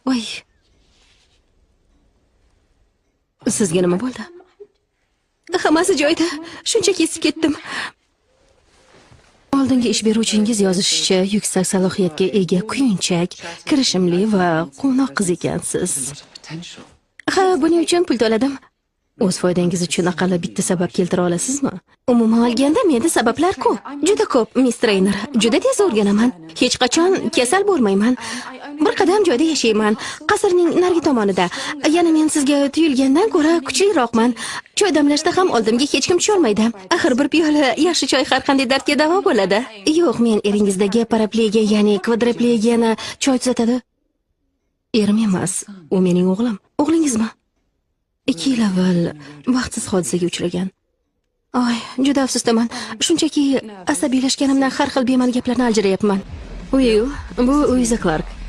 Voy. Sizga nima bo'ldi? Hammasi joyida. Shunchaki esib ketdim. Oldingi ish beruvchingiz yozishicha yuksak salohiyatga ega kuyunchak, kirishimli va quvnoq qiz ekansiz. Ha, buning uchun pul to'ladim. O'z foydangiz uchun aqalli bitta sabab keltira olasizmi? Umuman olganda menda sabablar ko'p. Juda ko'p, Miss Trainer. Juda tez o'rganaman. Hech qachon kasal bo'lmayman. Bir qadam joyda yashayman. Qasrning narigi tomonida. Yana men sizga tuyulgandan ko'ra kuchliroqman. Choy damlashda ham oldimga hech kim tusha olmaydi. Axir bir piyola yaxshi choy har qanday dardga davo bo'ladi. Yo'q, men eringizdagi paraplegiya, ya'ni kvadriplegiyani choy tuzatadi. Erim emas, u mening o'g'lim. O'g'lingizmi? 2 yil avval baxtsiz hodisaga uchragan. Oy, juda afsusdaman. Shunchaki asabiylashganimdan har xil bema'ni gaplarni aljirayapman. Bu Uiza Clark.